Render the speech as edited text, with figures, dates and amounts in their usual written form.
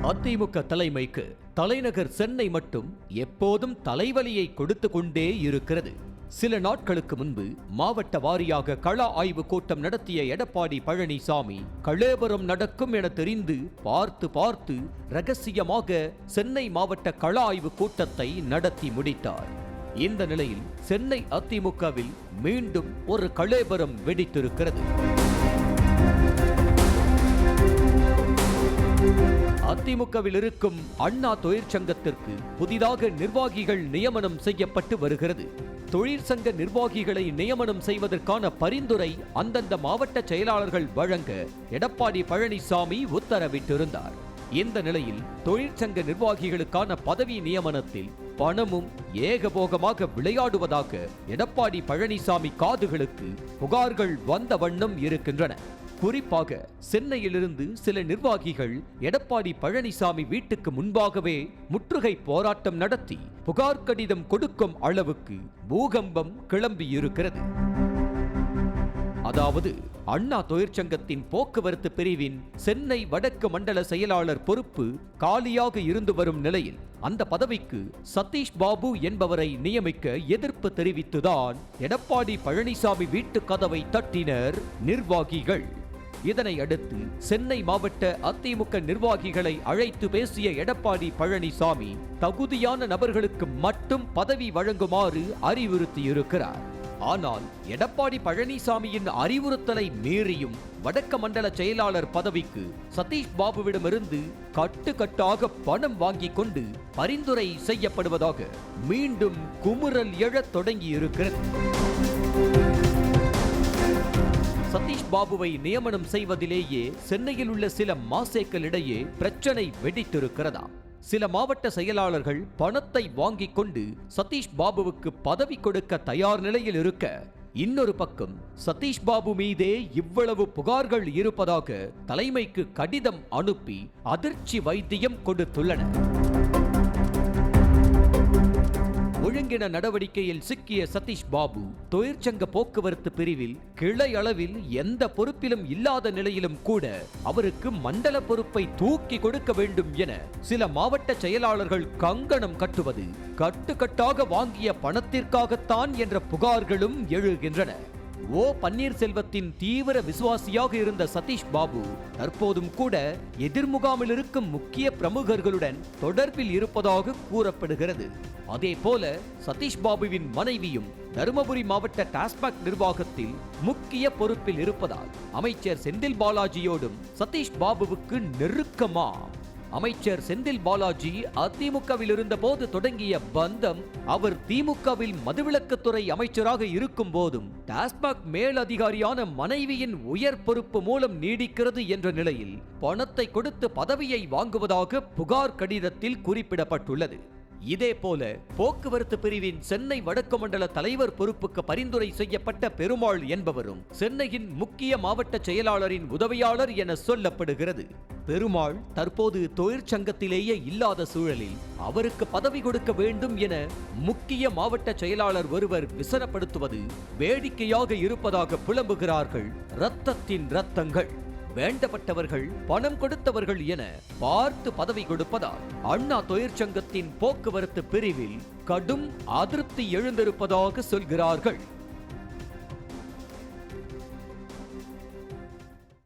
அதிமுக தலைமைக்கு தலைநகர் சென்னை மட்டும் எப்போதும் தலைவலியை கொடுத்து கொண்டே இருக்கிறது. சில நாட்களுக்கு முன்பு மாவட்ட வாரியாக கள ஆய்வு கூட்டம் நடத்திய எடப்பாடி பழனிசாமி களேபரம் நடக்கும் என தெரிந்து பார்த்து ரகசியமாக சென்னை மாவட்ட கள ஆய்வு கூட்டத்தை நடத்தி முடித்தார். இந்த நிலையில் சென்னை அதிமுகவில் மீண்டும் ஒரு களேபரம் வெடித்திருக்கிறது. அதிமுகவில் இருக்கும் அண்ணா தொழிற்சங்கத்திற்கு புதிதாக நிர்வாகிகள் நியமனம் செய்யப்பட்டு வருகிறது. தொழிற்சங்க நிர்வாகிகளை நியமனம் செய்வதற்கான பரிந்துரை அந்தந்த மாவட்ட செயலாளர்கள் வழங்க எடப்பாடி பழனிசாமி உத்தரவிட்டிருந்தார். இந்த நிலையில் தொழிற்சங்க நிர்வாகிகளுக்கான பதவி நியமனத்தில் பணமும் ஏகபோகமாக விளையாடுவதாக எடப்பாடி பழனிசாமி காதுகளுக்கு புகார்கள் வந்த வண்ணம் இருக்கின்றன. குறிப்பாக சென்னையிலிருந்து சில நிர்வாகிகள் எடப்பாடி பழனிசாமி வீட்டுக்கு முன்பாகவே முற்றுகை போராட்டம் நடத்தி புகார் கடிதம் கொடுக்கும் அளவுக்கு பூகம்பம் கிளம்பியிருக்கிறது. அதாவது அண்ணா தொழிற்சங்கத்தின் போக்குவரத்து பிரிவின் சென்னை வடக்கு மண்டல செயலாளர் பொறுப்பு காலியாக இருந்து வரும் நிலையில் அந்த பதவிக்கு சதீஷ் பாபு என்பவரை நியமிக்க எதிர்ப்பு தெரிவித்துதான் எடப்பாடி பழனிசாமி வீட்டு கதவை தட்டினர் நிர்வாகிகள். இதனை அடுத்து சென்னை மாவட்ட அதிமுக நிர்வாகிகளை அழைத்து பேசிய எடப்பாடி பழனிசாமி தகுதியான நபர்களுக்கு மட்டும் பதவி வழங்குமாறு அறிவுறுத்தியிருக்கிறார். ஆனால் எடப்பாடி பழனிசாமியின் அறிவுறுத்தலை மீறியும் வடக்கு மண்டல செயலாளர் பதவிக்கு சதீஷ் பாபுவிடமிருந்து கட்டுக்கட்டாக பணம் வாங்கிக் கொண்டு பரிந்துரை செய்யப்படுவதாக மீண்டும் குமுறல் எழத் தொடங்கியிருக்கிறது. சதீஷ் பாபுவை நியமனம் செய்வதிலேயே சென்னையில் உள்ள சில மாசேக்களிடையே பிரச்சனை வெடித்திருக்கிறதா? சில மாவட்ட செயலாளர்கள் பணத்தை வாங்கிக் கொண்டு சதீஷ் பாபுவுக்கு பதவி கொடுக்க தயார் நிலையில் இருக்க, இன்னொரு பக்கம் சதீஷ் பாபு மீதே இவ்வளவு புகார்கள் இருப்பதாக தலைமைக்கு கடிதம் அனுப்பி அதிர்ச்சி வைத்தியம் கொடுத்துள்ளனர். ஒழுங்கின நடவடிக்கையில் சிக்கிய சதீஷ் பாபு தொழிற்சங்க போக்குவரத்து பிரிவில் கிளை அளவில் எந்த பொறுப்பிலும் இல்லாத நிலையிலும் கூட அவருக்கு மண்டல பொறுப்பை தூக்கி கொடுக்க வேண்டும் என சில மாவட்ட செயலாளர்கள் கங்கணம் கட்டுவது கட்டுக்கட்டாக வாங்கிய பணத்திற்காகத்தான் என்ற புகார்களும் எழுகின்றன. ஓ பன்னீர்செல்வத்தின் தீவிர விசுவாசியாக இருந்த சதீஷ் பாபு தற்போதும் கூட எதிர்முகாமில் இருக்கும் முக்கிய பிரமுகர்களுடன் தொடர்பில் இருப்பதாக கூறப்படுகிறது. அதே போல சதீஷ் பாபுவின் மனைவியும் தருமபுரி மாவட்ட டாஸ்மாக் நிர்வாகத்தில் முக்கிய பொறுப்பில் இருப்பதால் அமைச்சர் செந்தில் பாலாஜியோடும் சதீஷ் பாபுவுக்கு நெருக்கமா? அமைச்சர் செந்தில் பாலாஜி அதிமுகவில் இருந்த போது தொடங்கிய பந்தம் அவர் திமுகவில் மதுவிலக்குத்துறை அமைச்சராக இருக்கும் போதும் டாஸ்மாக் மேலதிகாரியான மனைவியின் உயர் பொறுப்பு மூலம் நீடிக்கிறது என்ற நிலையில் பணத்தை கொடுத்து பதவியை வாங்குவதாக புகார் கடிதத்தில் குறிப்பிடப்பட்டுள்ளது. இதேபோல போக்குவரத்து பிரிவின் சென்னை வடக்கு மண்டல தலைவர் பொறுப்புக்கு பரிந்துரை செய்யப்பட்ட பெருமாள் என்பவரும் சென்னையின் முக்கிய மாவட்ட செயலாளரின் உதவியாளர் என சொல்லப்படுகிறது. பெருமாள் தற்போது தொழிற்சங்கத்திலேயே இல்லாத சூழலில் அவருக்கு பதவி கொடுக்க வேண்டும் என முக்கிய மாவட்ட செயலாளர் ஒருவர் விசனப்படுத்துவது வேடிக்கையாக இருப்பதாக புலம்புகிறார்கள் இரத்தத்தின் இரத்தங்கள். வேண்டப்பட்டவர்கள் பணம் கொடுத்தவர்கள் என பார்த்து பதவி கொடுப்பதால் அண்ணா தொழிற்சங்கத்தின் போக்குவரத்து பிரிவில் கடும் அதிருப்தி எழுந்திருப்பதாக சொல்கிறார்கள்.